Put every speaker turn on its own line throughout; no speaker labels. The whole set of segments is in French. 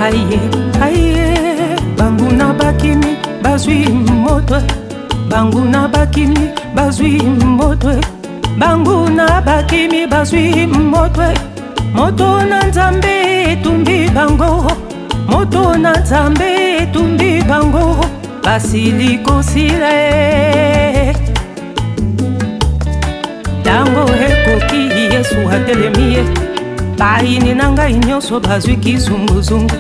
Aïe, aïe, banguna bakimi, bazui moto. Banguna bakimi, bazui moto. Banguna bakimi, bazui moto. Moto na nzambe tumbi bango. Moto na nzambe tumbi bango. Basiliko sile. Tango ekoki Yesu atelemie. Baini nanga inyoso bazwi kizunguzungu.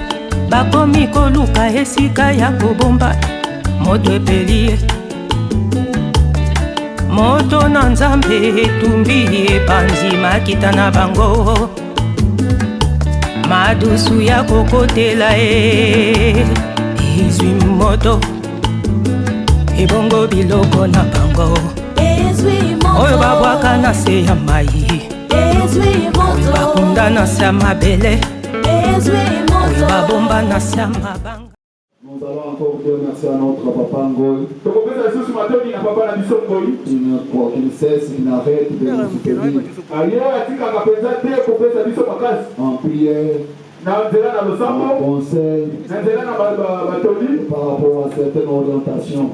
Bakomi koluka esika ya kobomba. Moto epelie. Moto na nzambe etumbi epanzi makita na bango. Madusu ya kokotela izwi moto. Ebongo biloko na bango. Oyo babwaka na se ya mai. Oyo bakunda na se ya mabele. Oyo babomba na se ya mabanga.
Nous allons encore dire merci à notre papa Ngoy. Qu'il cesse, qu'il n'arrête de nous soutenir. En prière, en conseil, par rapport à certaines orientations.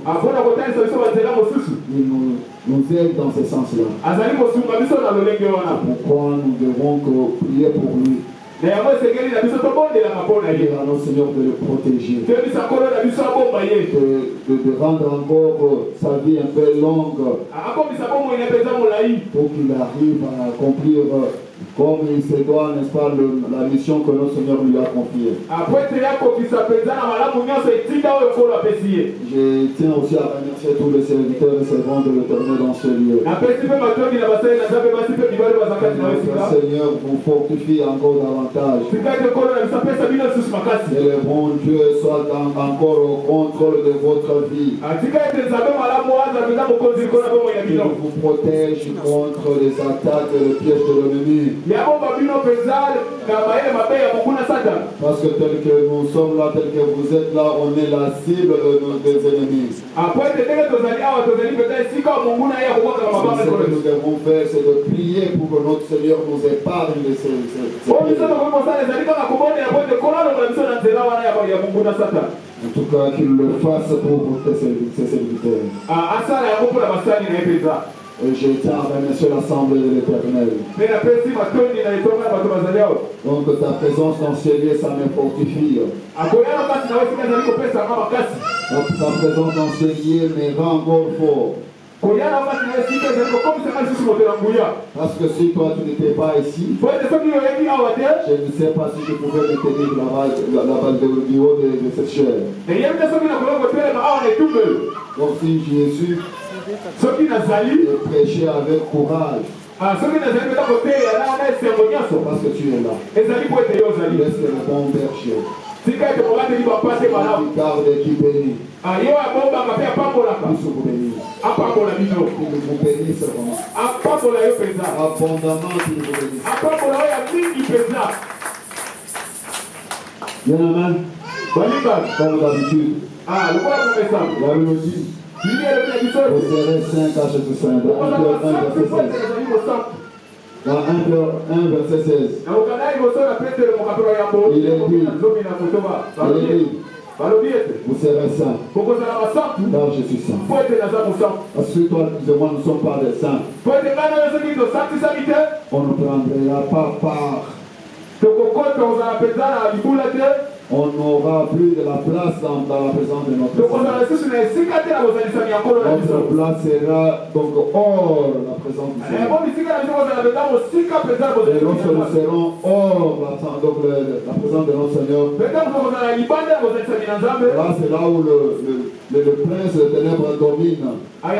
Il nous aide dans ce sens-là. Pourquoi nous devons prier pour lui? Il à notre Seigneur de le protéger, de rendre encore sa vie un peu longue pour qu'il arrive à accomplir comme il se doit, n'est-ce pas, la mission que notre Seigneur lui a confiée. Je tiens aussi à remercier tous les serviteurs et servants de l'Éternel dans ce lieu. Le Seigneur vous fortifie encore davantage. Et le bon Dieu soit encore au contrôle de votre vie. Il vous protège contre les attaques et les pièges de l'ennemi. Parce que tel que nous sommes là, tel que vous êtes là, on est la cible des ennemis. Ce que nous devons faire, c'est de prier pour que notre Seigneur nous épargne de ces en tout cas, qu'il le fasse pour ses serviteurs. Et je tiens à remercier l'Assemblée de l'Éternel. Donc ta présence dans ce lieu, ça me fortifie. Donc ta présence dans ce lieu me rend encore fort. Parce que si toi tu n'étais pas ici, je ne sais pas si je pouvais me tenir là-bas du haut de cette chair. Donc si Jésus prêcher avec courage, parce que tu es là, laisse le bon berger qui garde et qui bénit. Nous vous bénissons. Qu'il vous bénisse vraiment. Abondamment qu'il vous bénisse. Bien amen. Comme d'habitude. La mélodie. Vous serez 5 à Jésus Saint. Dans 1 verset 16. Il est dit, vous serez saints, car je suis saint. Parce que toi et moi, nous ne sommes pas des saints. On ne prendra pas part. On n'aura plus de la place dans la présence de notre Seigneur. Notre place sera donc hors la présence du Seigneur. Et lorsque nous serons hors la présence de notre Seigneur, là c'est là où le prince des ténèbres domine. C'est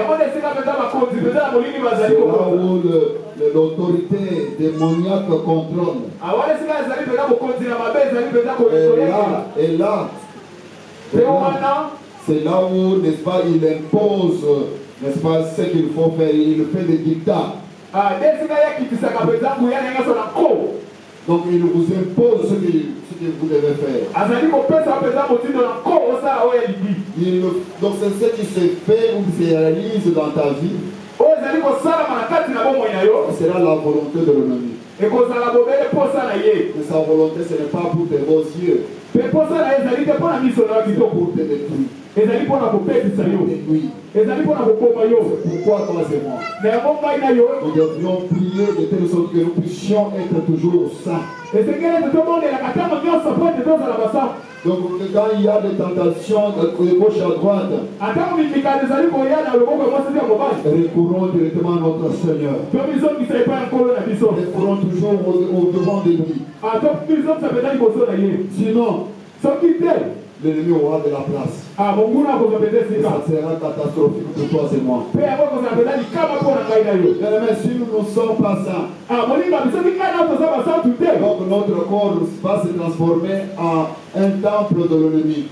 là où l'autorité démoniaque contrôle. Et là, c'est là où, n'est-ce pas, il impose, n'est-ce pas, ce qu'il faut faire. Il fait des dictats. Donc il vous impose ce que vous devez faire. Donc c'est ce qui se fait ou qui se réalise dans ta vie. Ce sera la volonté de l'ennemi. Et sa volonté, ce n'est pas pour tes beaux yeux. C'est pour te détruire. C'est pourquoi toi et moi, nous devrions prier de telle sorte que nous puissions être toujours saints. Donc quand il y a des tentations de gauche à droite, recourons directement à notre Seigneur. Recourons toujours au devant de lui. Sinon, l'ennemi aura de la place. Et ça sera catastrophique pour toi et moi. Mais si nous ne sommes pas saints, donc notre corps va se transformer en un temple de l'ennemi.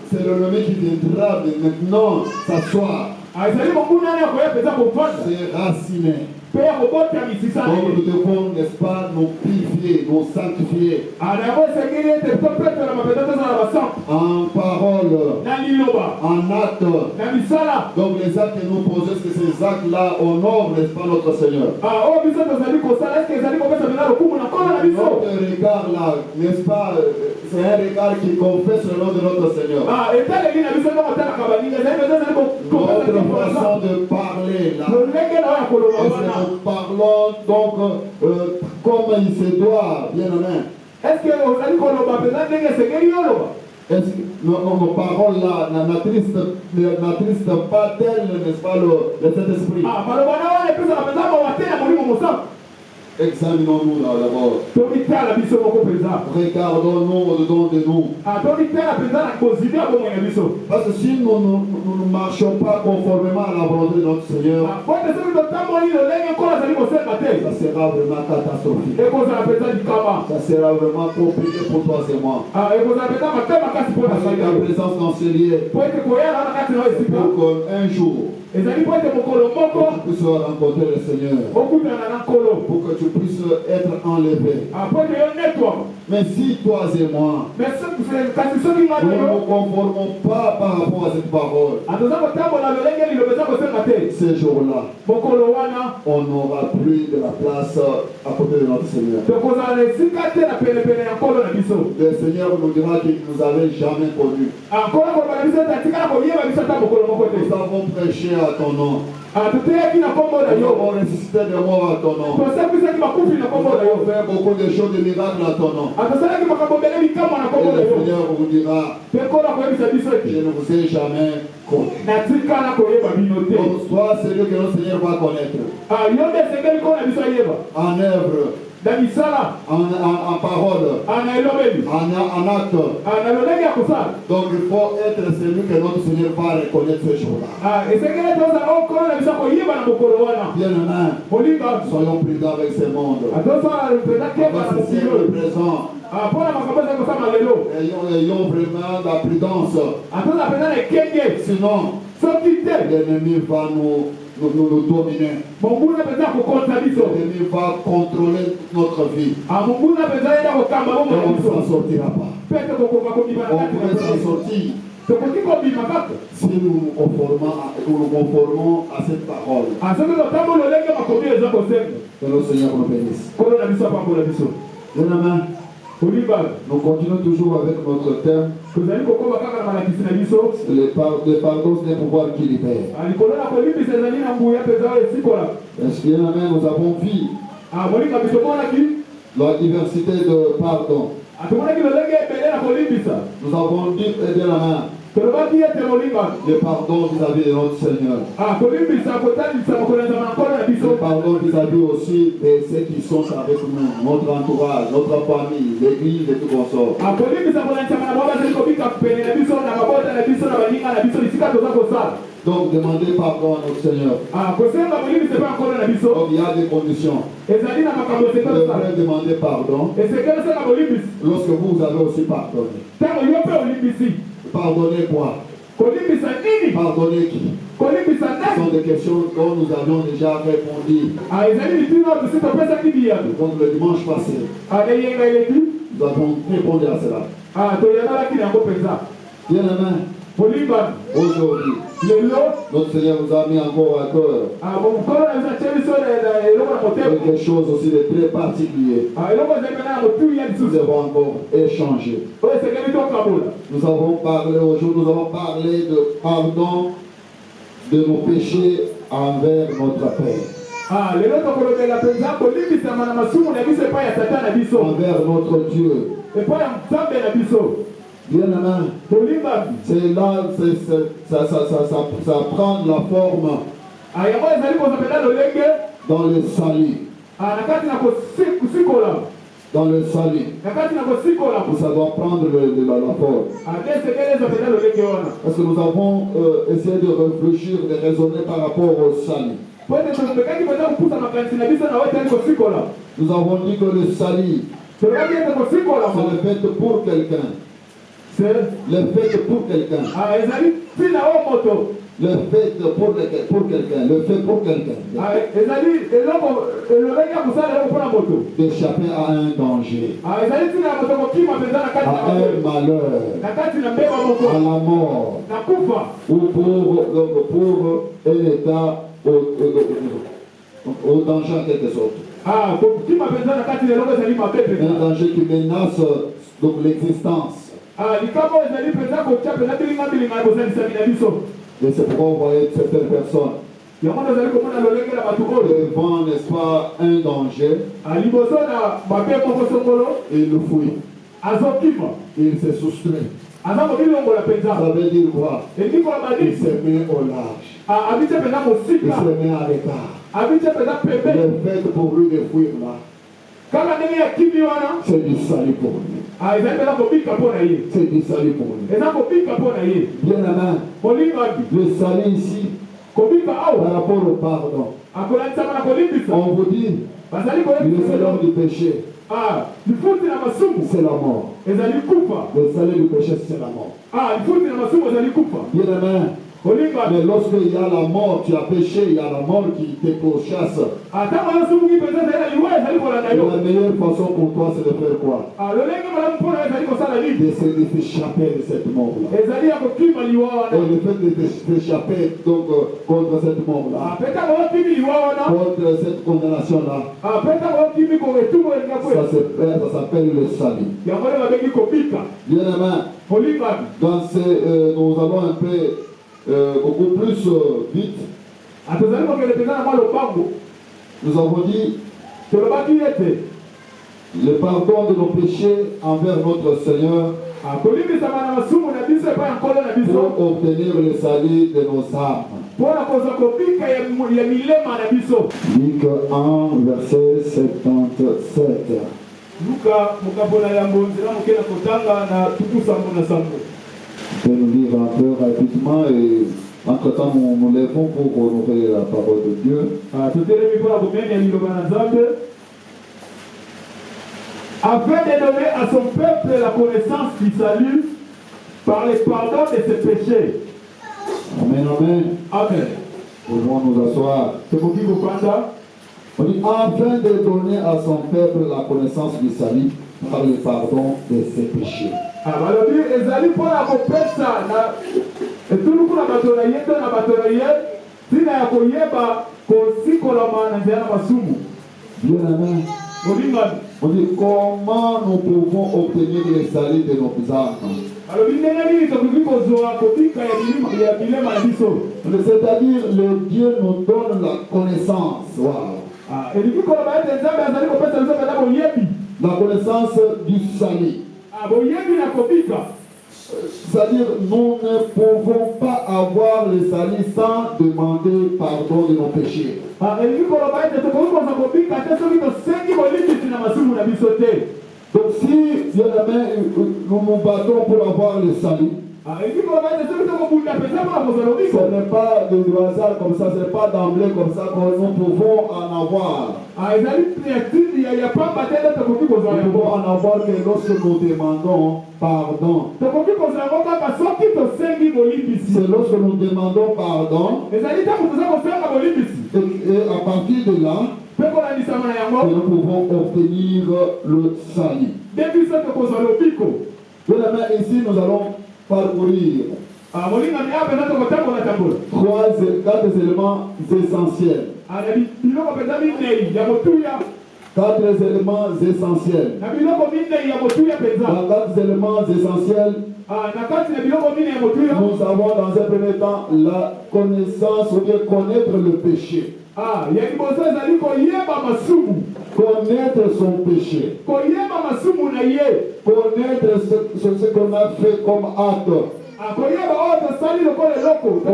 C'est l'ennemi qui viendra maintenant s'asseoir. C'est raciné. Donc nous devons, n'est-ce pas, nous purifier, nous sanctifier en parole, en acte. Donc les actes que nous posons, est-ce que ces actes-là honorent, n'est-ce pas, notre Seigneur? Notre regard-là, n'est-ce pas, c'est un regard qui confesse le nom de notre Seigneur. Notre façon de parler là, nous parlons donc comme il se doit, bien amen. Est-ce que nos paroles là n'attristent pas tel, n'est-ce pas, le Saint-Esprit? Examinons-nous là d'abord. Regardons-nous au-dedans de nous. Parce que si nous ne marchons pas conformément à la volonté de notre Seigneur, ça sera vraiment catastrophique. Ça sera vraiment compliqué pour toi et moi. Avec la présence dans ce lieu, pour qu'un jour, tu puisses rencontrer le Seigneur, pour que tu puisses être enlevé. Mais si toi et moi, nous ne nous conformons pas par rapport à cette parole, ces jours-là, on n'aura plus de la place à côté de notre Seigneur. Le Seigneur nous dira qu'il ne nous avait jamais connus. Nous avons prêché à ton nom. Nous avons ressuscité de mort à ton nom. Nous avons fait beaucoup de choses de miracles à ton nom. Et le Seigneur vous dira, je ne vous ai jamais connu. Donc sois celui que le Seigneur va connaître. En œuvre, en parole, en acte. Donc il faut être celui que notre Seigneur va reconnaître ce jour-là. Bien amen. Soyons prudents avec ce monde. Parce que c'est le présent. Ayons vraiment la prudence. Sinon, l'ennemi va nous dominer. L'ennemi va contrôler notre vie. On ne s'en sortira pas. On pourrait s'en sortir si nous nous conformons à cette parole. Que le Seigneur nous bénisse. Nous continuons toujours avec notre thème. Le pardon, c'est un pouvoir qui libère. Est-ce qu'il y en a même, nous avons vu la diversité de pardon. Nous avons dit, bien la main, le pardon vis-à-vis de notre Seigneur. Le pardon vis-à-vis aussi de ceux qui sont avec nous, notre entourage, notre famille, l'église et tout consort. Donc demandez pardon à notre Seigneur. Donc il y a des conditions. Vous devrez demander pardon lorsque vous avez aussi pardonné. Pardonnez quoi? Pardonnez qui? Ce sont des questions dont nous avions déjà répondu. Donc le dimanche passé, nous avons répondu à cela. Bien amen. Aujourd'hui, notre Seigneur nous a mis encore à cœur quelque chose aussi de très particulier. Nous avons encore échangé. Nous avons parlé aujourd'hui, nous avons parlé de pardon de nos péchés envers notre Père. Envers notre Dieu. Bien aimé, c'est là, ça prend la forme dans le salut. Dans le salut, ça doit prendre la forme. Parce que nous avons essayé de réfléchir, de raisonner par rapport au salut. Nous avons dit que le salut, c'est le fait pour quelqu'un. Le fait pour quelqu'un. Le fait pour quelqu'un. Le fait pour quelqu'un. D'échapper à un danger. À un malheur. À la mort. Ou pour un état au danger en quelque sorte. Un danger qui menace donc l'existence. Et c'est pourquoi vous voyez certaines personnes devant, n'est-ce pas, un danger, il le fouille, il se soustrait. Ça veut dire quoi? Il se met au large, il se met à l'écart. Le fait pour lui de fuir là, c'est du salut pour lui. C'est du salut pour lui. Bien aimé, le salut ici, par rapport au pardon, on vous dit, le salaire du péché, c'est la mort. Le salaire du péché, c'est la mort. Bien aimé, mais lorsqu'il y a la mort, tu as péché, il y a la mort qui te pourchasse. La meilleure façon pour toi, c'est de faire quoi? D'essayer de s'échapper de cette mort-là. Et le fait de t'échapper donc contre cette mort-là, contre cette condamnation-là, ça s'appelle le salut. Bien aimé, dans nous allons un peu beaucoup plus vite. Nous avons dit le pardon de nos péchés envers notre Seigneur pour obtenir le salut de nos âmes. Luc 1, verset 77. Je vais nous lire un peu rapidement et entre-temps nous lèvons pour honorer la parole de Dieu.
Afin de donner à son peuple la connaissance du salut par le pardon de ses péchés.
Amen, amen.
Amen.
Nous pouvons nous asseoir.
C'est pour qui vous pensez?
On dit afin de donner à son peuple la connaissance du salut par le pardon de ses péchés. Bien aimé. On dit comment nous pouvons obtenir le salut de nos âmes. C'est-à-dire le Dieu nous donne la connaissance. Wow. La connaissance du salut. C'est-à-dire nous ne pouvons pas avoir le salut sans demander pardon de nos péchés. Donc si nous nous battons pour avoir le salut, ce n'est pas de hasard comme ça, ce n'est pas d'emblée comme ça que nous pouvons en avoir. Nous pouvons en avoir que lorsque nous demandons pardon. C'est lorsque nous demandons pardon. Et à partir de là, nous pouvons obtenir le salut. Ici, nous allons parcourir Quatre éléments essentiels. 4 éléments essentiels. Dans 4 éléments essentiels, nous avons dans un premier temps la connaissance ou bien connaître le péché. Connaître son péché. Connaître ce qu'on a fait comme acte. On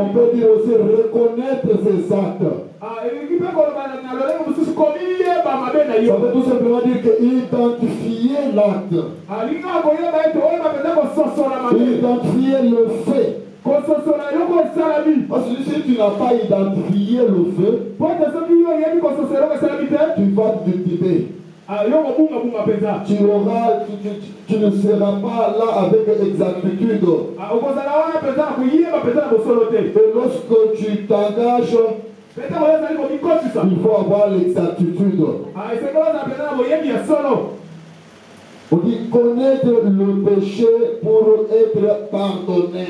peut dire aussi reconnaître ses actes. Ça veut tout simplement dire que identifier l'acte. Identifier le fait. Parce que si tu n'as pas identifié le fait, tu vas te décider. Tu ne seras pas là avec exactitude. Et lorsque tu t'engages, il faut avoir l'exactitude. On dit connaître le péché pour être pardonné.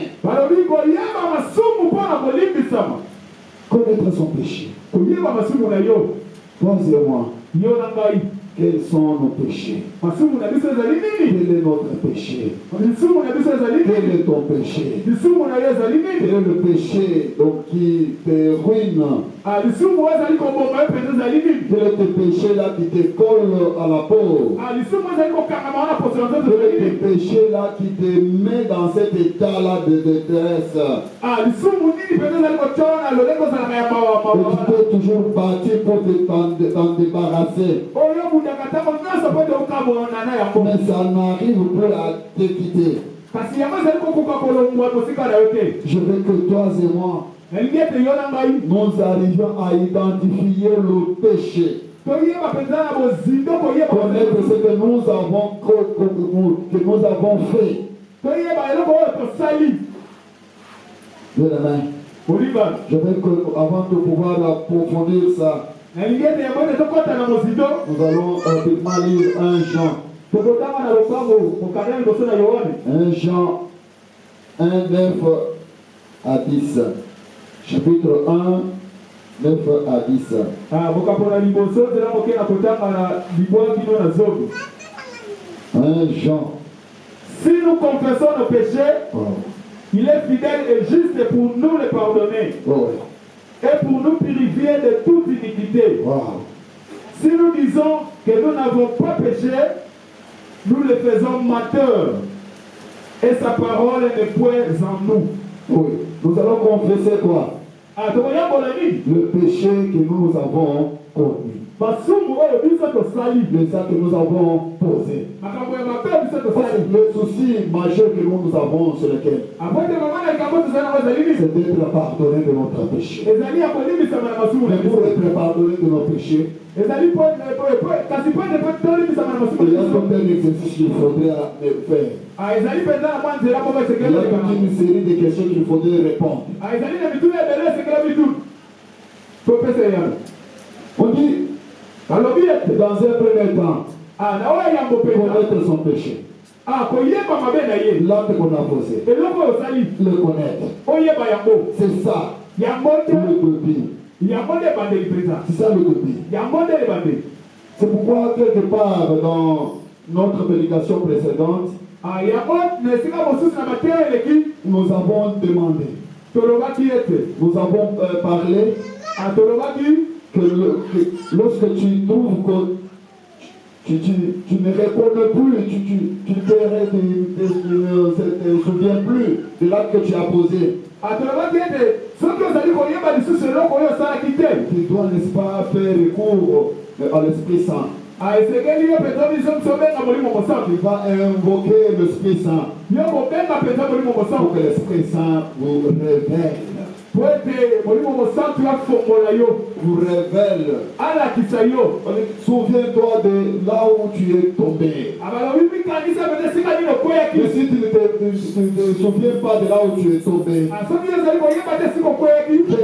Connaître son péché. Troisièmement, quels sont nos péchés? Quel est notre péché? Quel est ton péché? Quel est le péché donc, qui te ruine? Quel est le péché là qui te colle à la peau? Quel est le péché là qui te met dans cet état là de détresse? Et tu peux toujours bâtir pour t'en débarrasser. Mais ça n'arrive plus à te quitter. Je veux que toi et moi, nous arrivions à identifier le péché. Connaître ce que nous avons fait. De la main. Je veux que avant de pouvoir approfondir ça, nous allons rapidement lire 1 Jean. 1 Jean 1, 9 à 10. Chapitre 1, 9 à 10. 1 Jean.
Si nous confessons nos péchés, il est fidèle et juste pour nous les pardonner. Et pour nous purifier de toute iniquité. Si nous disons que nous n'avons pas péché, nous le faisons menteur. Et sa parole n'est point en nous.
Oui. Nous allons confesser quoi? Le péché que nous avons commis. Les actes que nous avons posés. Le souci majeur que nous avons sur lequel c'est d'être pardonné de notre péché. Mais pour être pardonné de nos péchés, il y a tout un exercice qu'il faudrait faire. Il y a toute une série de questions qu'il faudrait répondre. On dit dans un premier temps, connaître son péché. L'acte qu'on a posé, le connaître. C'est ça le début. C'est ça le début. C'est pourquoi quelque part dans notre prédication précédente, nous avons demandé, nous avons parlé que lorsque tu trouves que tu ne reconnais plus, tu ne te souviens plus de l'acte que tu as posé. Tu dois, n'est-ce pas, faire recours à l'Esprit Saint. Tu vas invoquer l'Esprit Saint pour que l'Esprit Saint vous révèle. Vous révèle. Souviens-toi de là où tu es tombé. Mais si tu ne te souviens pas de là où tu es tombé, fais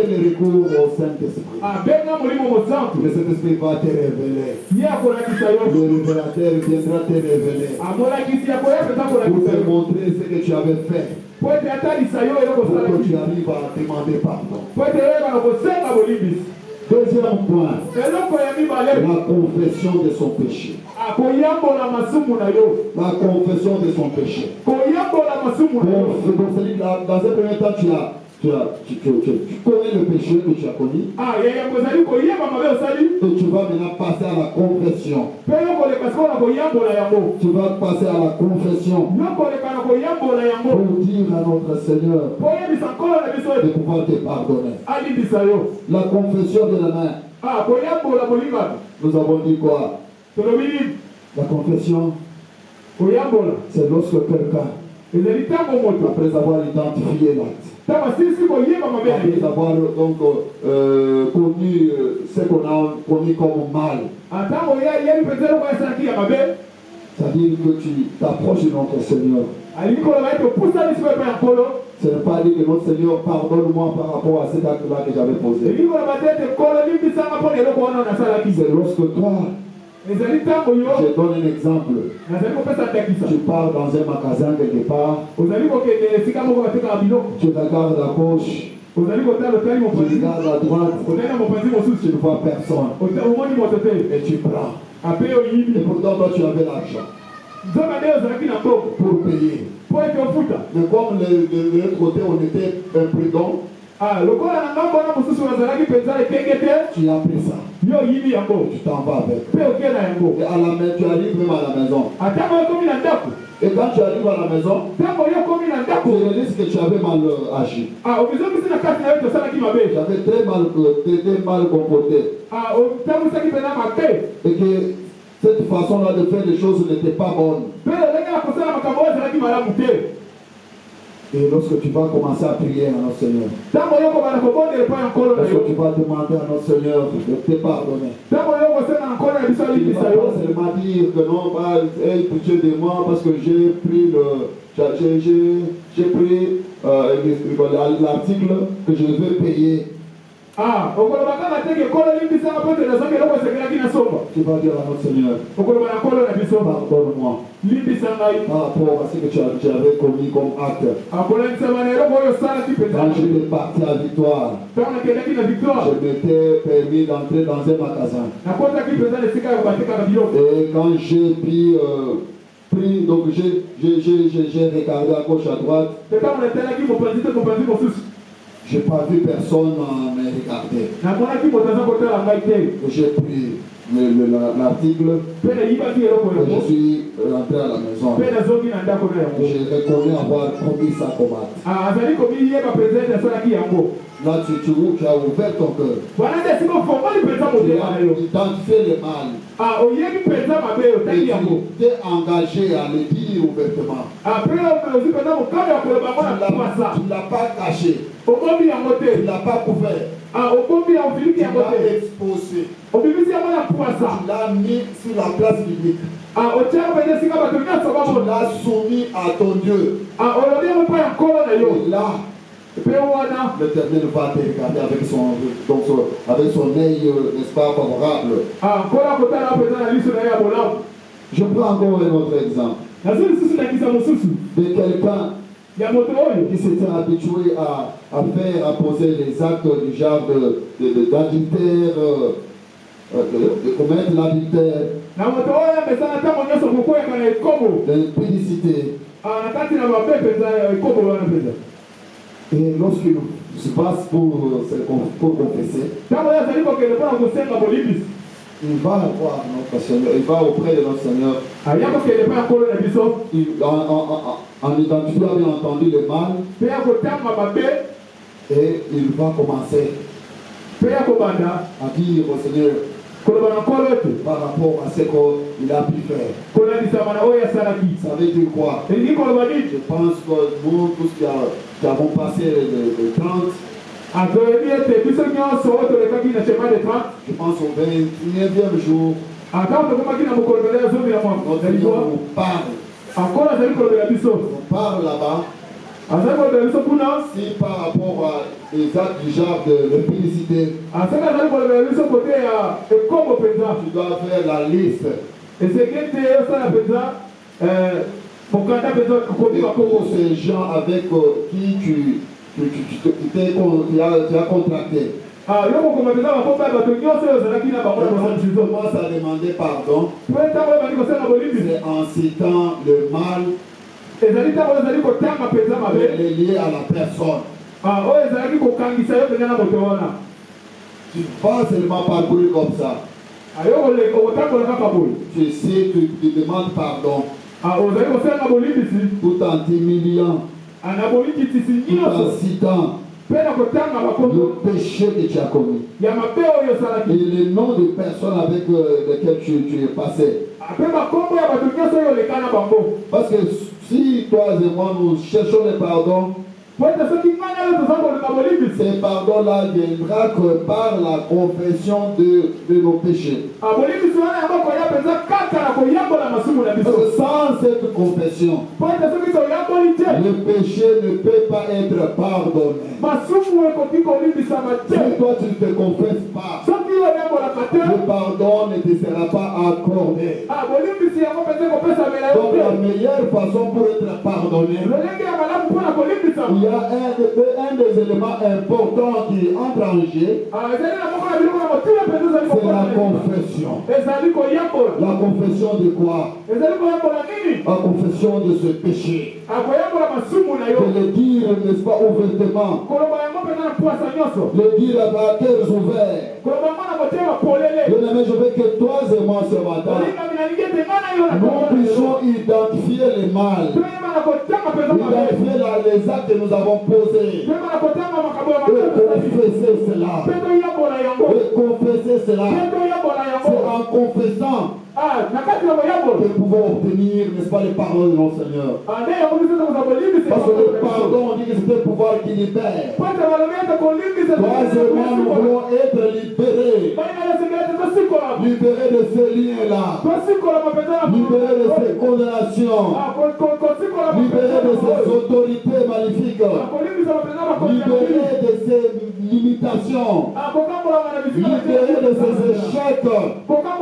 le recours au Saint-Esprit. Le Saint-Esprit va te révéler. Le révélateur viendra te révéler pour te montrer ce que tu avais fait. pour que tu
arrives à demander pardon. Deuxième point, la confession de son péché. La confession de son péché. Dans un premier temps, tu connais le péché que tu as commis. Et tu vas maintenant passer à la confession. Tu vas passer à la confession pour dire à notre Seigneur de pouvoir te pardonner. La confession de la main. Nous avons dit quoi? La confession, c'est lorsque quelqu'un, après avoir identifié l'acte, après avoir donc connu ce qu'on a connu comme mal, c'est-à-dire que tu t'approches de notre Seigneur. Ce n'est pas dire que notre Seigneur pardonne-moi par rapport à cet acte-là que j'avais posé. C'est lorsque toi, je donne un exemple. Tu pars dans un magasin quelque part. Tu regardes à gauche. Tu regardes à droite. Tu ne vois personne. Et tu prends. Et pourtant, toi, tu avais l'argent pour payer. Mais comme de l'autre côté, on était imprudents, tu as pris ça. Tu t'en vas avec. Et à la main, tu arrives même à la maison. Et quand tu arrives à la maison, tu réalises que tu avais mal agi. J'avais très mal comporté. Et que cette façon-là de faire les choses n'était pas bonne. Et lorsque tu vas commencer à prier à notre Seigneur, lorsque tu vas demander à notre Seigneur de te pardonner, tu ne vas pas seulement dire que non, aie pitié de moi parce que j'ai pris l'article que je veux payer. Tu vas dire à notre Seigneur, pardonne-moi par rapport à ce que tu avais commis comme acte. Quand j'étais parti à Victoire, je m'étais permis d'entrer dans un magasin. Et quand j'ai pris, donc j'ai regardé à gauche, à droite. Je n'ai pas vu personne me regarder. J'ai pris l'article et je suis rentré à la maison. J'ai reconnu avoir commis ça comme acte. Là, tu as ouvert ton cœur. Tu as identifié le mal. Et tu t'es engagé à le dire ouvertement. Tu ne l'as pas caché. Tu ne l'as pas couvert. Tu l'as exposé. Tu l'as mis sur la place publique. Tu l'as soumis à ton Dieu. Et là, l'Éternel va te regarder avec son œil, n'est-ce pas, favorable. Je prends encore un autre exemple de quelqu'un qui s'était habitué à poser les actes du genre d'adultère, de commettre l'adultère, d'impudicité. Et lorsqu'il se passe pour confesser, il va voir notre Seigneur, il va auprès de notre Seigneur. En identifiant bien entendu le mal, et il va commencer à dire au Seigneur par rapport à ce qu'il a pu faire. Ça veut dire quoi? Je pense que nous, tous qui avons passé les 30, je pense au 21e jour, notre Seigneur nous parle. On parle là-bas. Si par rapport à des actes du genre de l'impublicité, tu dois faire la liste.
tous ces gens avec qui tu as contracté. Quand tu commences à demander pardon, c'est en citant le mal lié à la personne. Tu vas seulement parcourir comme ça. Tu sais, tu demandes pardon. Tout en t'humiliant, tout en citant le péché que tu as commis et les noms de personnes avec lesquelles tu es passé. Parce que si toi et moi nous cherchons le pardon, ce pardon-là viendra que par la confession de nos péchés. Parce que sans cette confession, le péché ne peut pas être pardonné. Si toi tu ne te confesses pas, le pardon ne te sera pas accordé. Donc la meilleure façon pour être pardonné, il y a un des éléments importants qui entre en jeu, c'est la confession. La confession de quoi? La confession de ce péché. De le dire, n'est-ce pas, ouvertement. Le dire à cœurs ouverts. Bien-aimé, je veux que toi et moi ce matin, nous puissions identifier les mal, identifier les actes que nous avons posés, et confesser cela. Et confesser cela. C'est en confessant que nous pouvons obtenir, n'est-ce pas, le pardon de notre Seigneur. Parce que le pardon, on dit que c'est le pouvoir qui libère. Toi et moi, nous voulons être libérés. Libérés de ces liens-là. Libérés de ces condamnations. Libérés de ces autorités maléfiques. Libérés de ces limitations. Libérés de ces échecs. Pourquoi?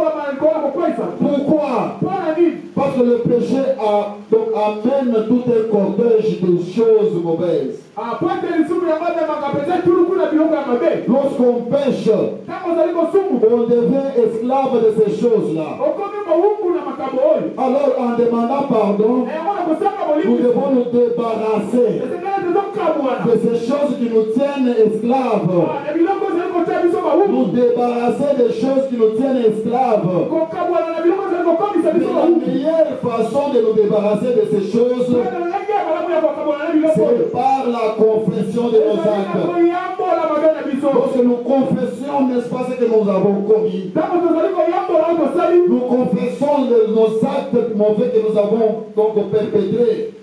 Parce que le péché amène tout un cortège de choses mauvaises. Lorsqu'on pêche, on devient esclave de ces choses-là. Alors en demandant pardon, nous devons nous débarrasser de ces choses qui nous tiennent esclaves. Nous débarrasser des choses qui nous tiennent esclaves. La meilleure façon de nous débarrasser de ces choses, c'est par la confession de nos actes. Lorsque nous confessons, n'est-ce pas, ce que nous avons commis, nous confessons nos actes mauvais que nous avons donc perpétrés.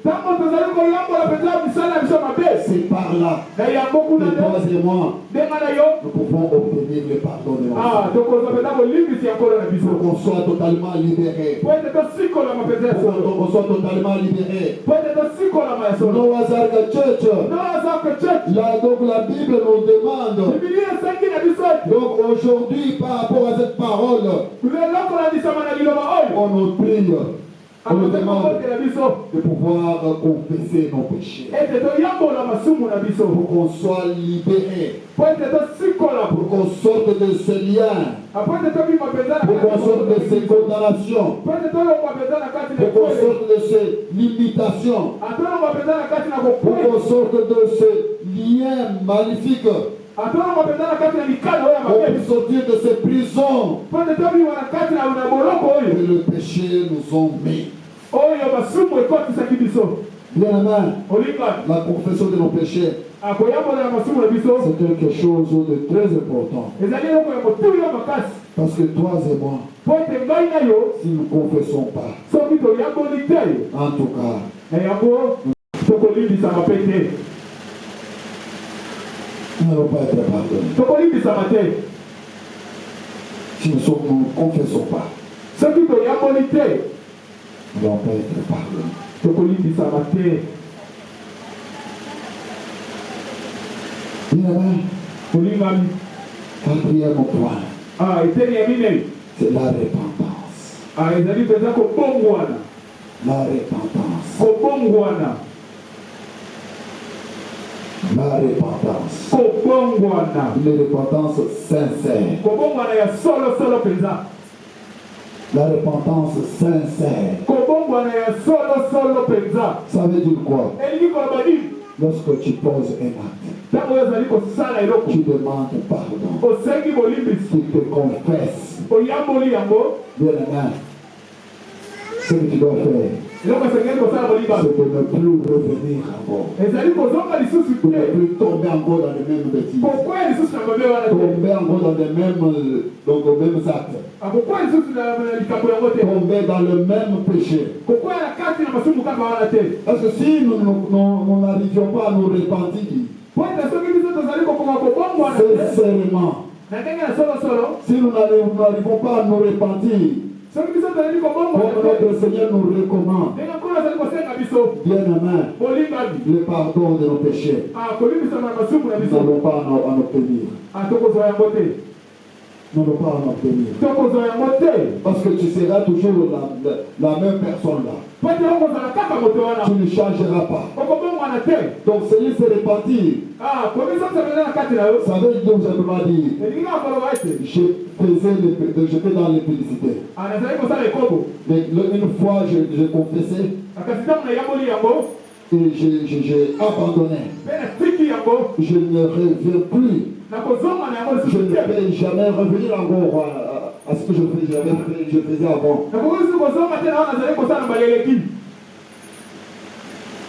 C'est par là que toi et moi, nous pouvons obtenir le pardon de nos pour qu'on soit totalement libérés. Pour qu'on soit totalement libérés. Noah's Church. Là, donc la Bible nous demande. Donc aujourd'hui, par rapport à cette parole, on nous prie. On nous demande de pouvoir confesser nos péchés. Pour qu'on soit libéré. Pour qu'on sorte de ce lien. Pour qu'on sorte de ces condamnations. Pour qu'on sorte de ces limitations. Pour qu'on sorte de ces liens maléfiques. On peut sortir de ces prisons que le péché nous a mis. Bien, la confession de nos péchés, c'est quelque chose de très important. Parce que toi et moi, si nous ne confessons pas, en tout cas, nous n'allons pas être pardonnés. Si nous ne confessons pas, nous n'allons pas être pardonnés. Bien, quatrième point, c'est la repentance. La repentance.
Kobongwana.
La repentance.
Kobongwana.
Une repentance sincère.
Kobongwana ya solo penza.
La repentance sincère.
Kobongwana ya solo penza.
Ça veut dire quoi?
Elingi kolobadi.
Lorsque tu poses un acte,
Tango ezali kosala eloko.
tu demandes pardon.
Osengi bolimbisi.
Tu te confesses.
Oyamboli yango.
Bien aimé. Ce que tu dois faire,
Eloko esengeli kosala boliba.
c'est de ne plus revenir encore.
Ezali kozonga lisusu
Pour ne
te.
plus tomber encore dans les mêmes bêtises.
Pourquoi lisusu na mabe wana te?
Tomber encore dans les mêmes, donc aux mêmes actes.
Pourquoi lisusu na likambo yango te?
Tomber dans le même péché.
Pourquoi na kati na masumu kaka wana te?
Parce que si nous n'arrivions pas à nous repentir,
Po ete soki biso tozali kokoma kobongwana te.
sincèrement,
Na ndenge ya solo.
si nous n'arrivons pas à nous repentir,
Soki biso tozali
comme
kobongwana te.
notre Seigneur nous recommande,
Ndenge nkolo azali kosenga biso.
bien aimé,
Bolingami.
le pardon de nos péchés,
Kolimbisa na masumu na
nous
biso.
n'allons pas en obtenir.
Tokozwa yango te.
Nous n'allons pas en obtenir.
Tokozwa yango te.
Parce que tu seras toujours la même personne là.
Po ete okozala kaka moto wana.
Tu ne changeras pas.
Okobongwana te.
Donc celui se repentir,
Komiso tsebele na kati na yo.
ça veut dire simplement dire,
Elingi kaka koloba ete.
j'étais dans l'impudicité.
Nazali kosala ekobo.
Mais une fois, j'ai confessé
Kasi ntango na yamboli yango.
et j'ai abandonné.
Mpe na tiki yango.
Je ne reviens plus.
Nakozonga na yango
Je
lisusu
ne
te.
vais jamais revenir encore à ce que je faisais avant.
Nakoki lisusu kozonga te na wana nazali kosala baleleki.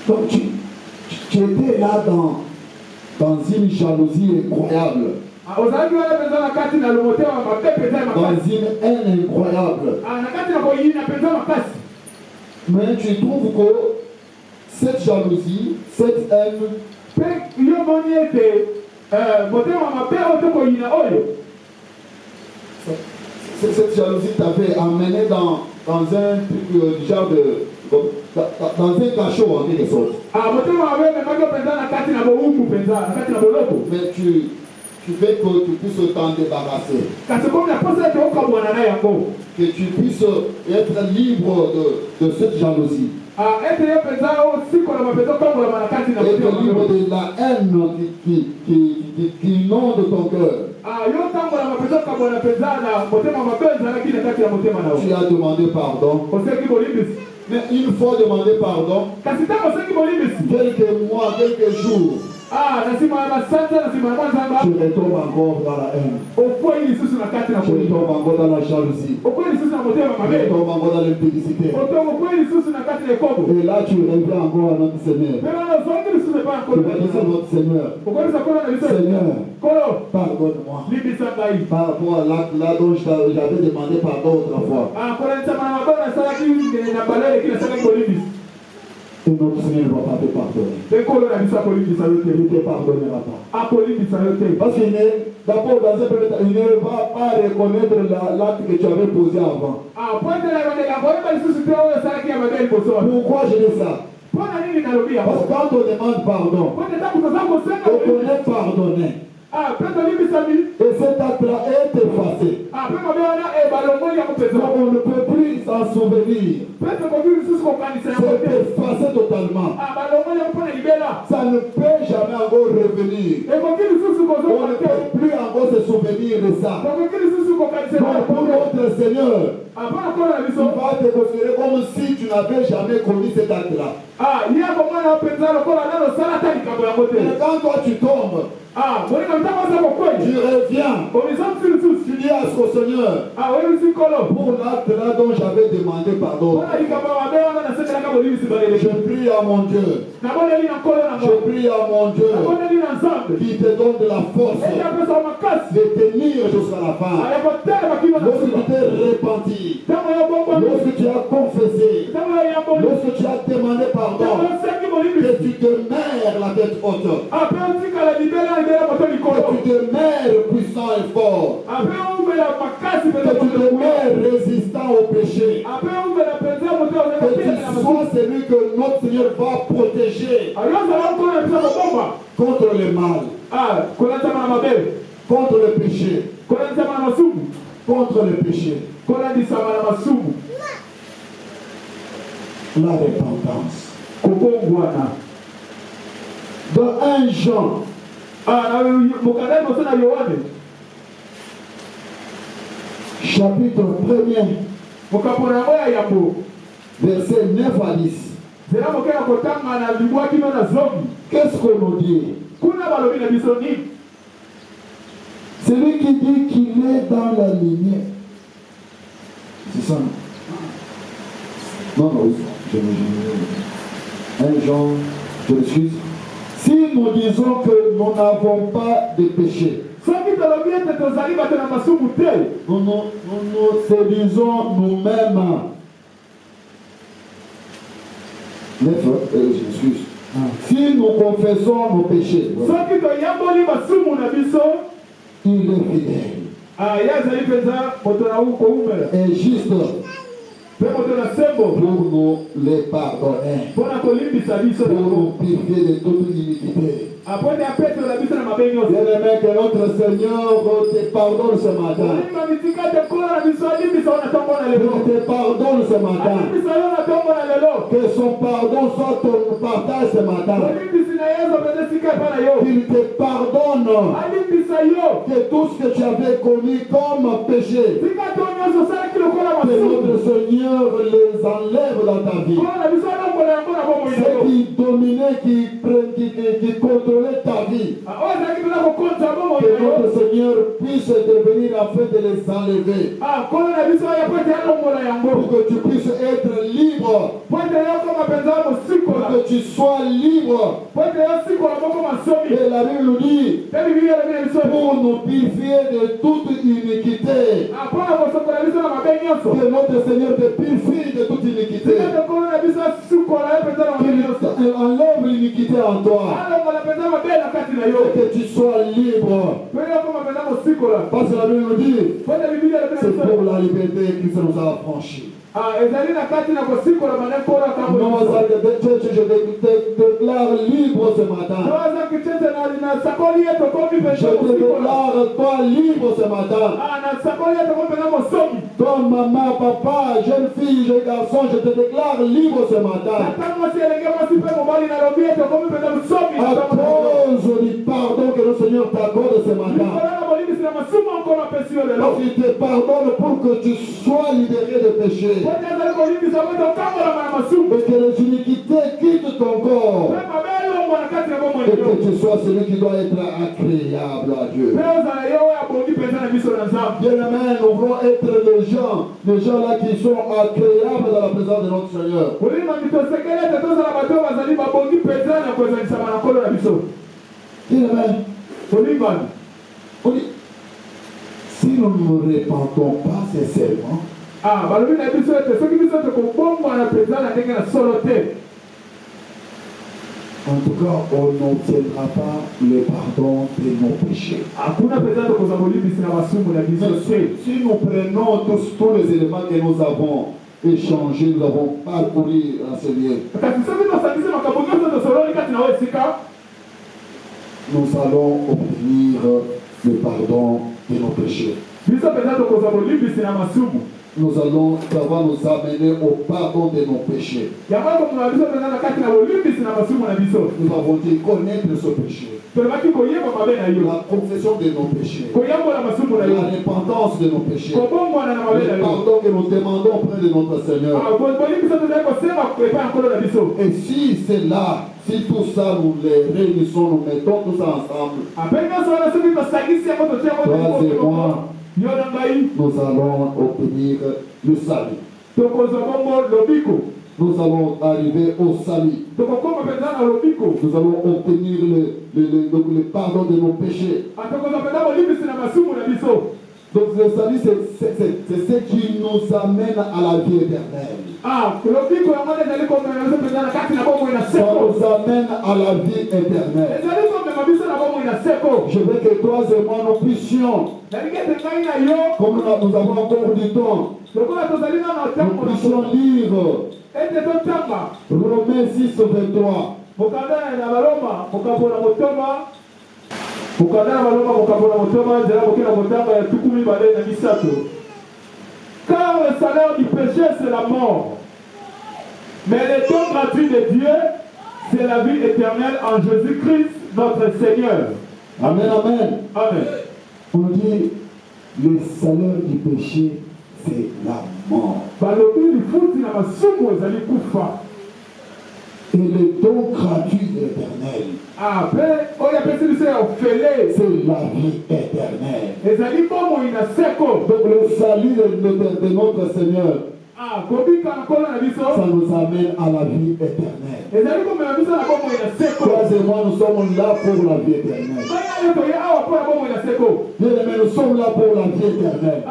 Donc tu étais là dans une jalousie incroyable,
Ozalaki wana mpenza na kati na lomotema mabe mpenza ya
dans
makasi.
une haine incroyable.
Na kati na koyina mpenza makasi.
Mais tu trouves que cette jalousie, cette haine,
Mpe yo moni ete motema mabe oyo tokoyina oyo.
cette jalousie t'avait amené dans un truc genre dans un cachot en quelque sorte.
Motema mabe ememaki yo mpenza na kati na bowumbu mpenza, na kati na boloko.
Mais tu veux que tu puisses t'en débarrasser,
Kasi komi na posa ete okabwana na yango.
que tu puisses être libre de cette jalousie,
Ete yo mpenza osikola mpenza okambolama na kati na
être
motema
libre
mabe.
de la haine qui inonde ton cœur.
Yo otambolama mpenza okabwana mpenza na motema mabe ezalaki na kati ya motema na
Tu
yo.
as demandé pardon,
Osengi bolimbisi.
mais une fois demandé pardon,
Kasi ntango osengi bolimbisi.
quelques mois, quelques jours,
Na nsima ya masanza na nsima ya mwanzanga.
tu retombes encore dans la haine,
Okwei lisusu na kati na
tu
koyina.
retombes encore dans la jalousie,
Okwei lisusu na motema
tu
mabe.
retombes encore dans l'impudicité.
Okwei lisusu na kati na ekobo.
Et là, tu reviens encore à notre Seigneur.
Mpe wana ozongi lisusu epa ya
Tu
nkolo
vas
na
dire à
biso.
notre Seigneur,
Okolisa nkolo na biso.
Seigneur,
Nkolo,
pardonne-moi.
limbisa ngai.
Par rapport à l'acte là dont j'avais demandé pardon autrefois.
Kolanisa na mabe nasalaki na balele eleki nasalaki bolimbisi.
Et notre Seigneur ne va pas te pardonner.
Mpe nkolo na biso akolimbisa yo
Il ne
te.
te pardonnera pas.
Akolimbisa yo te.
Parce qu'il d'abord, dans un premier temps, il ne va pas reconnaître l'acte que tu avais posé avant.
Po ete na bandeka koyeba lisusu te oyo esalaki ya mabe liboso wana.
Pourquoi je dis ça?
Mpo na nini nalobi
Parce
yango?
que quand on demande pardon,
Po ete ntango toza kosenga
on
bolimbisi.
connaît pardonner.
Mpe tolimbisami.
Et cet acte-là est effacé.
Mpe mabe wana balongoli yango mpenza.
Donc on ne peut plus s'en souvenir.
Mpe tokoki lisusu kokanisa yango
C'est
te.
effacé totalement.
balongoli yango mpo na libela.
Ça ne peut jamais encore revenir.
Ekoki lisusu
On
kozonga
ne
te.
peut plus encore se souvenir de ça.
Tokoki lisusu kokanisa
Donc pour notre Seigneur,
mpo na nkolo na
tu
biso.
vas te considérer comme si tu n'avais jamais commis cet acte-là.
Ye akomona mpenza lokola nano osala ata likambo yango te.
Mais quand toi tu tombes,
moninga ntango oza kokwei.
tu reviens,
Omizamisi lisusu.
tu dis à ce Seigneur,
oyebisi nkolo.
pour l'acte-là dont j'avais demandé pardon,
Mpo na likambo mabe wana nasengelaka bolimbisi baleleki.
je prie à mon Dieu,
Naboneli na nkolo na
je
ngo.
prie à mon Dieu
Naboneli na nzambe.
qui te donne de la force
Ete apesa makasi.
de tenir jusqu'à la fin.
Ya kotelema kino na
Lorsque tu
nsima.
t'es repenti,
Ntango yo bomboli.
lorsque tu as confessé,
Ntango yo yamboli.
lorsque tu as demandé
Ntango
pardon,
osengi
que
bolimbisi.
tu demeures la tête haute,
Ape otikala libela moto
que
likolo.
tu demeures puissant et fort,
Ape omela makasi
que
mpenza
tu
moto likolo.
demeures résistant au péché,
Ape omela mpenza moto
que tu
otekela na
sois celui que notre Seigneur va protéger
ayozala nkolo na biso kobomba.
contre le mal,
Kolanzama na mabe.
contre le péché,
Kolanzama na masumu.
contre le péché.
Kolandisama na masumu.
la repentance. Dans 1 Jean, chapitre 1er, verset 9 à 10. Qu'est-ce qu'on nous dit? Celui qui dit qu'il est dans la lumière. C'est ça, non? Non, je 1 Jean, je m'excuse. Si nous disons que nous n'avons pas de péché, nous nous séduisons nous-mêmes. Je m'excuse. Si nous confessons nos péchés, il est fidèle et juste pour nous les pardonner, pour nous purifier de toute iniquité. Bien-aimé, que notre Seigneur te pardonne ce matin. Il te pardonne ce matin. Que son pardon soit ton partage ce matin. Il te pardonne que tout ce que tu avais commis comme péché, que notre Seigneur les enlève dans ta vie. Ceux qui dominaient, qui contrôlaient ta vie, que notre Seigneur puisse intervenir afin de les enlever, pour que tu puisses être libre, pour que tu sois libre. Et la Bible nous dit, pour nous purifier de toute iniquité, que notre Seigneur te purifie de toute iniquité, qu'il enlève l'iniquité en toi, et que tu sois libre. Parce que la Bible nous dit, c'est pour la liberté qu'il nous a affranchis. Je déclare libre ce matin. Je déclare toi libre ce matin. Toi, maman, papa, jeune fille, jeune garçon, je te déclare libre ce matin. À cause du pardon que le Seigneur t'accorde ce matin. Il te pardonne pour que tu sois libéré de péché. Et que les iniquités quittent ton corps. Et que tu sois celui qui doit être agréable à Dieu. Bien-aimé, nous voulons être les gens là qui sont agréables dans la présence de notre Seigneur. Bien-aimé, si nous ne nous repentons pas sincèrement, en tout cas, on n'obtiendra pas le pardon de nos péchés. Si nous prenons tous les éléments que nous avons échangés, nous avons parcouru à ce lieu, nous allons obtenir le pardon de nos péchés. Nous allons savoir nous amener au pardon de nos péchés. Nous avons dit connaître ce péché, la confession de nos péchés, la repentance de nos péchés, le pardon que nous demandons auprès de notre Seigneur. Et si c'est là, si tout ça nous les réunissons, nous mettons tout ça ensemble, toi et moi, nous allons obtenir le salut. Nous allons arriver au salut. Nous allons obtenir le pardon de nos péchés. Donc le salut, c'est ce qui nous amène à la vie éternelle. Ça nous amène à la vie éternelle. Je veux que toi et moi nous puissions, comme nous avons encore du temps, nous puissions lire Romains 6:23. Car le salaire du péché c'est la mort,
Mais le don gratuit de Dieu, c'est la vie éternelle en Jésus-Christ, notre Seigneur.
Amen, amen.
Amen.
On nous dit, le salaire du péché, c'est la mort. Et le don gratuit de l'Éternel, c'est la vie éternelle. Donc le salut de notre Seigneur, ça nous amène à la vie éternelle. Troisièmement, nous sommes là pour la vie éternelle. Bien aimé, nous sommes là pour la vie éternelle.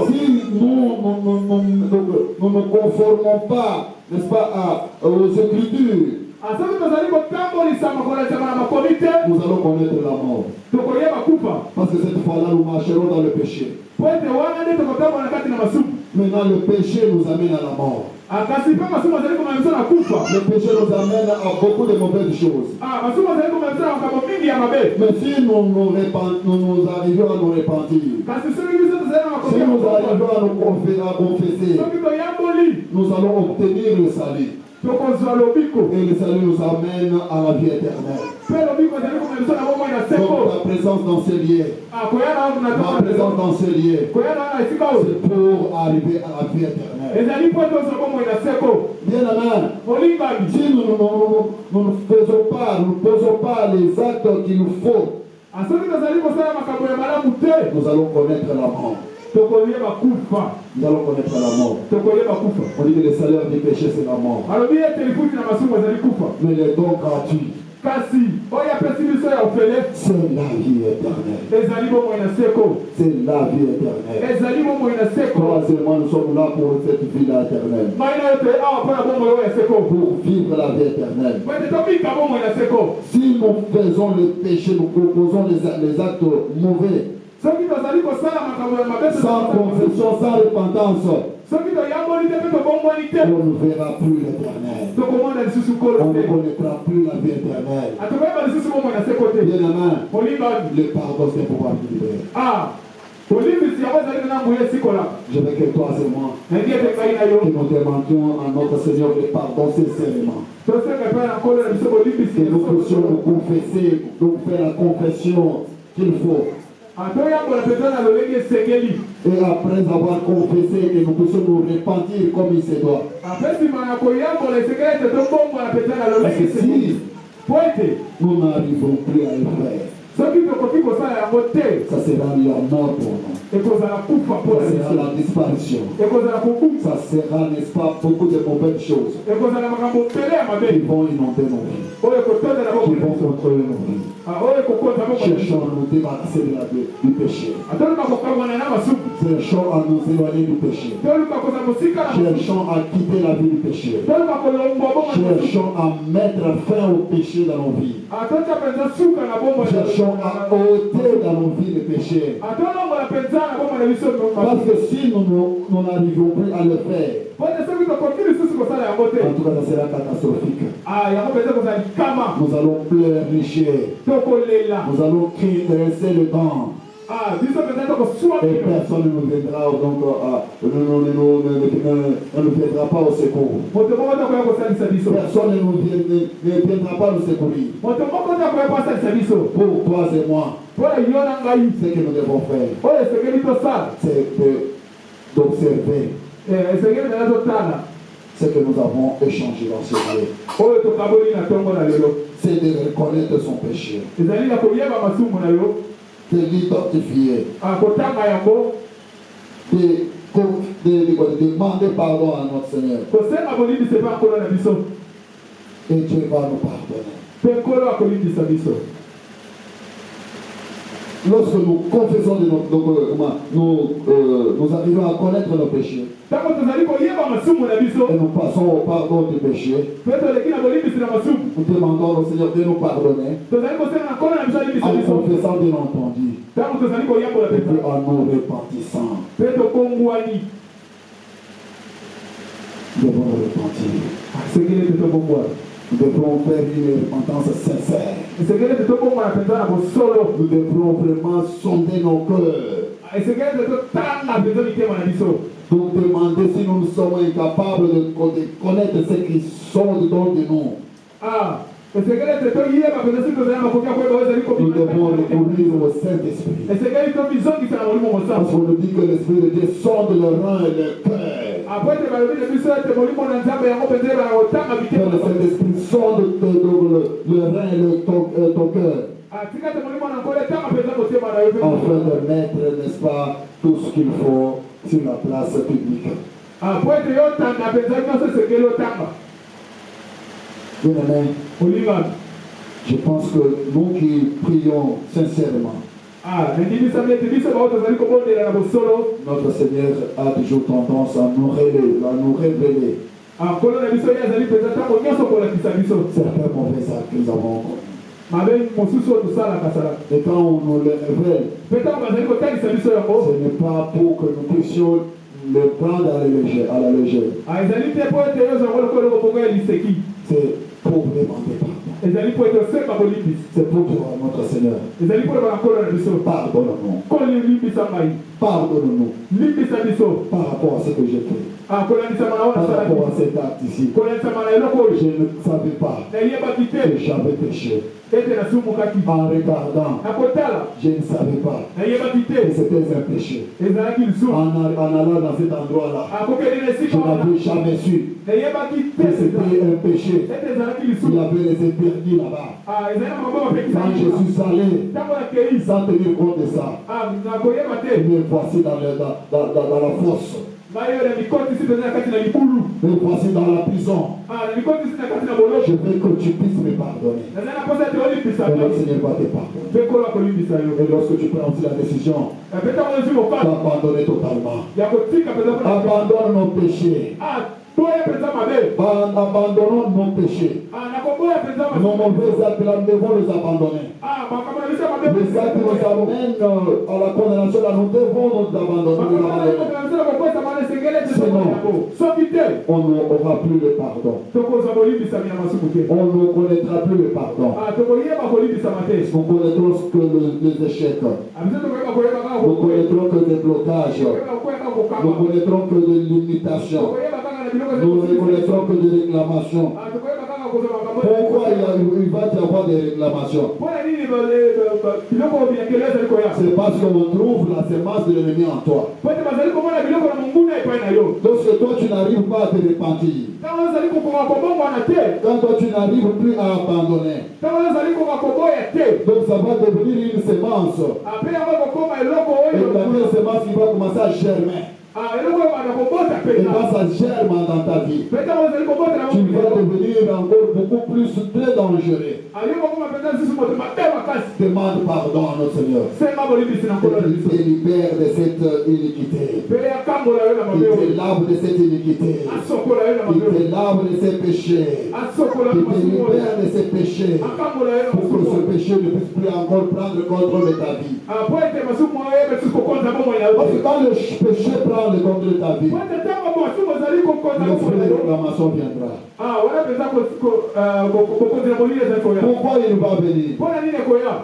Si nous ne conformons pas, n'est-ce pas, aux Écritures, nous allons connaître la mort. Parce que cette fois-là, nous marcherons dans le péché. Maintenant, le péché nous amène à la mort. Le péché nous amène à beaucoup de mauvaises choses. Mais si nous arrivons à nous repentir, si nous arrivons à nous confesser, nous allons obtenir le salut. Et le salut nous amène à la vie éternelle. Donc la présence dans ces lieux, ma présence dans ces lieux, c'est pour arriver à la vie éternelle. Bien amen. Si nous ne faisons pas, nous ne posons pas les actes qu'il nous faut, nous allons connaître la mort. Nous allons connaître la mort. On dit que le salaire du péché, c'est la mort. Mais les dons gratuits, c'est la vie éternelle. C'est la vie éternelle. Troisièmement, nous sommes là pour cette vie éternelle. Pour vivre la vie éternelle. Si nous faisons le péché, nous proposons les actes mauvais, sans confession, sans repentance, on ne verra plus l'éternel. On ne connaîtra plus la vie éternelle. Bien aimé, le pardon, c'est pouvoir libérer. Je veux que toi et moi, que nous demandions à notre Seigneur le pardon sincèrement. Que nous puissions nous confesser, nous faire la confession qu'il faut. Et après avoir confessé, que nous puissions nous repentir comme il se doit. Parce que si nous n'arriverons plus à le faire, ça sera la mort pour nous. Ça sera la disparition. Ça sera, n'est-ce pas, beaucoup de mauvaises choses qui vont inonder nos vies, qui vont contrôler nos vies. Cherchons à nous débarrasser du péché. Cherchons à nous éloigner du péché. Cherchons à quitter la vie du péché. Cherchons à mettre fin au péché dans nos vies. Cherchons à ôter dans nos vies le péché. Parce que si nous n'arrivons plus à le faire, en tout cas, ça sera catastrophique. Nous allons pleurnicher. Nous allons dresser le dents. Et personne ne nous viendra, donc ne nous viendra pas au secours. Personne ne viendra pas nous secourir. Pour toi et moi, ce que nous devons faire, c'est d'observer ce que nous avons échangé dans ce lieu. C'est de reconnaître son péché, de l'identifier, de demander pardon à notre Seigneur. Et Dieu va nous pardonner. Lorsque nous confessons de nous arrivons à connaître nos péchés et nous passons au pardon du péché, nous demandons au Seigneur de nous pardonner en confessant bien entendu et puis en nous repentissant. Nous devons nous repentir. Nous devrons faire une repentance sincère. Nous devrons vraiment sonder nos cœurs Pour demander si nous sommes incapables de connaître ce qui sont dedans de nous. Nous devons recourir au Saint-Esprit. Parce qu'on nous dit que l'Esprit de Dieu sonde le rein et le cœur. Que le Saint-Esprit sonde le rein et ton cœur. Afin de mettre, n'est-ce pas, tout ce qu'il faut sur la place publique. Bien-aimé, je pense que nous qui prions sincèrement, notre Seigneur a toujours tendance à nous révéler certains mauvais actes que nous avons commis. Et quand on nous les révèle, ce n'est pas pour que nous puissions le prendre à la légère. C'est pour demander pardon. C'est pour dire à notre Seigneur, pardonne-nous. Pardonne-nous par rapport à ce que j'ai fait. Par rapport à cet acte ici. Je ne savais pas que j'avais péché. En regardant, je ne savais pas que c'était un péché. En allant dans cet endroit-là, je n'avais jamais su que c'était un péché. Il y avait les interdits là-bas. Quand je suis allé, sans tenir compte de ça, me voici dans la fosse. Me voici dans la prison. Je veux que tu puisses me pardonner. Et le Seigneur va te pardonner. Et lorsque tu prends aussi la décision d'abandonner totalement, abandonne nos péchés. Abandonnons nos péchés. Nos mauvais actes, nous devons les abandonner. Les actes qui nous amènent à la condamnation, là, nous devons nous abandonner. Sinon, on n'aura plus le pardon. On ne connaîtra plus le pardon. Nous connaîtrons que les échecs. Nous connaîtrons que des blocages. Nous connaîtrons que des limitations. Nous ne connaîtrons que des réclamations. Pourquoi il va y avoir des réclamations? C'est parce qu'on trouve la semence de l'ennemi en toi. Lorsque toi tu n'arrives pas à te repentir, quand toi tu n'arrives plus à abandonner, donc ça va devenir une semence. Et la semence qui va commencer à germer. Et quand ça germe dans ta vie, tu vas devenir encore beaucoup plus très dangereux. Demande pardon à notre Seigneur. Il te libère de cette iniquité. Il te lave de cette iniquité. Il te lave de ses péchés. Il te libère de ses péchés. Pour que ce péché ne puisse plus encore prendre contrôle de ta vie. Parce que quand le péché prend le contrôle de ta vie, le fruit de réclamation viendra. Pourquoi il va venir?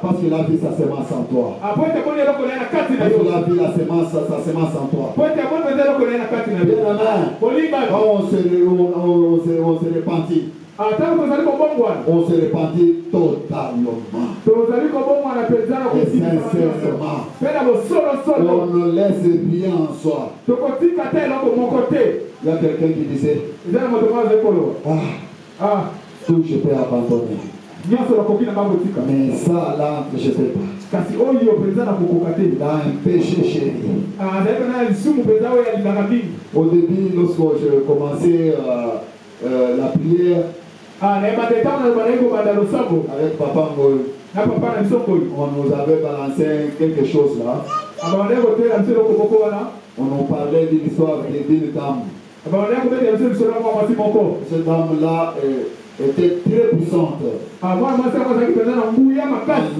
Parce qu'il a vu sa semence en toi. Parce qu'il a vu sa semence en toi. Bien, quand on se repentit, on se repentit totalement. Et sincèrement. On ne laisse rien en soi. Il y a quelqu'un qui disait, tout je peux abandonner. Mais ça là, je ne peux pas. Il a un péché chéri. Au début, lorsque je commençais la prière, avec Papa Ngoy, on nous avait balancé quelque chose là. On nous parlait d'une histoire d'une dame. Cette dame là, était très puissante en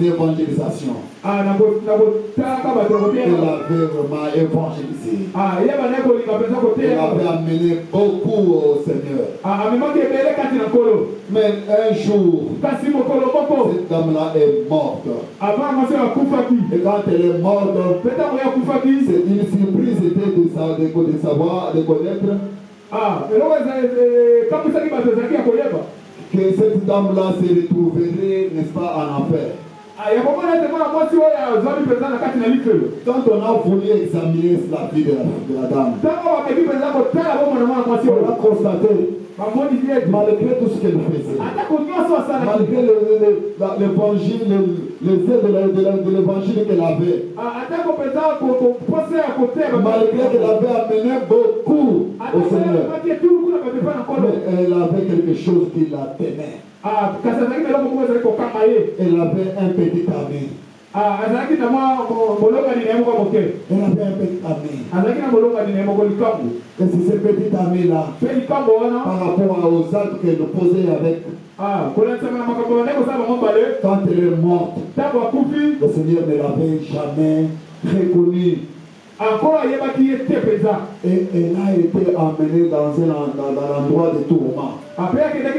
évangélisation. Elle avait vraiment évangélisé. Elle avait amené beaucoup au Seigneur. Mais un jour, cette dame-là est morte. Et quand elle est morte, c'est une surprise était de savoir, de connaître que cette dame-là se retrouverait, n'est-ce pas, en enfer. Quand on a voulu examiner la vie de la dame, on a constaté, malgré tout ce qu'elle faisait, malgré l'évangile, les ailes de l'évangile qu'elle avait, malgré qu'elle avait amené beaucoup au Seigneur, mais elle avait quelque chose qui la tenait. Elle avait un petit ami. Elle avait un petit ami. Et c'est ce petit ami-là, par rapport aux actes qu'elle posait avec, quand elle est morte, le Seigneur ne l'avait jamais reconnue. Et elle a été emmenée dans l'endroit de tourment. Bien aimé,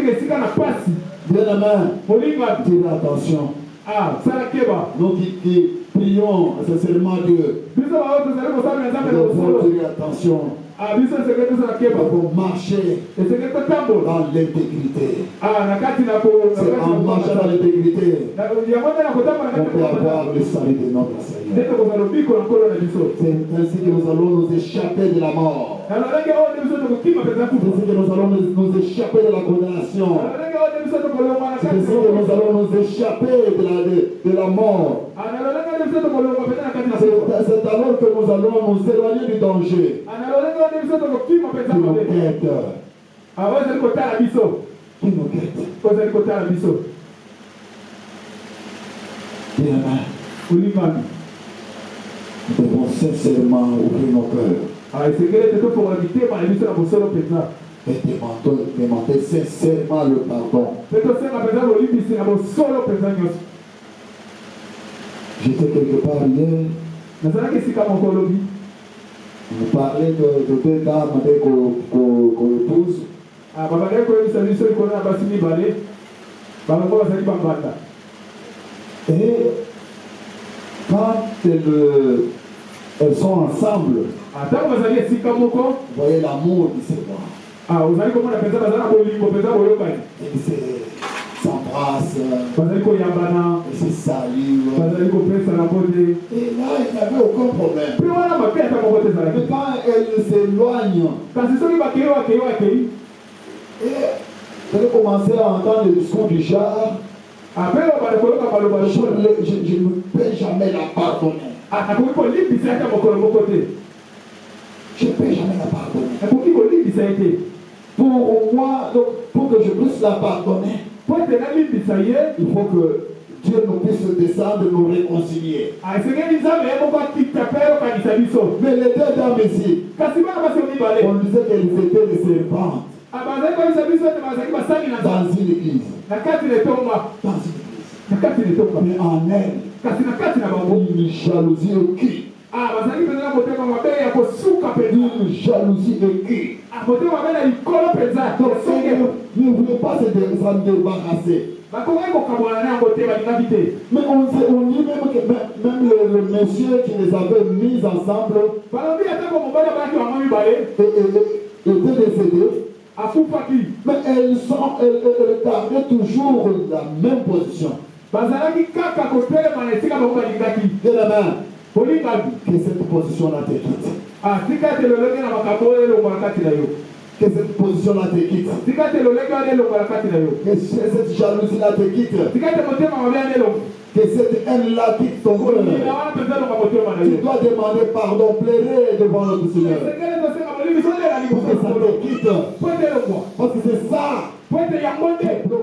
tirez attention. Nous qui prions sincèrement Dieu, nous devons tirer attention. Il faut marcher dans l'intégrité. C'est en marchant dans l'intégrité qu'on peut avoir le salut de notre Seigneur. C'est ainsi que nous allons nous échapper de la mort. C'est ainsi que nous allons nous échapper de la condamnation. C'est ainsi que nous allons nous échapper de la mort. C'est alors que nous allons nous éloigner du danger. Qui nous guette. Qui nous guette. Bien, nous devons sincèrement ouvrir nos cœurs et demander sincèrement le pardon. J'étais quelque part hier. On parlait de deux dames avec qu'on épouse. Et quand elles sont ensemble, vous voyez l'amour qui se voit. Ils s'embrassent, ils se saluent. Et là, il n'y avait aucun problème. Mais quand elles s'éloignent, et vous allez commencer à entendre le discours du genre, je ne peux jamais la pardonner. Je ne peux jamais la pardonner. Pour moi, pour que je puisse la pardonner, il faut que Dieu nous puisse descendre, nous réconcilier. Mais les deux dames ici, on disait qu'elles étaient des servantes dans une église. Mais en elle, une jalousie écrite. Une jalousie écrite. Donc, ne voulez pas s'en débarrasser. Mais on dit même que même le monsieur qui les avait mis ensemble était décédé. Mais elles gardaient toujours la même position. De la main. Que cette position-là te quitte. Que cette position-là te quitte. Que cette jalousie-là te quitte. Que cette haine-là quitte ton cœur. Tu dois demander pardon, pleurer devant notre Seigneur. Pour que ça te quitte. Parce que c'est ça. Peut-être.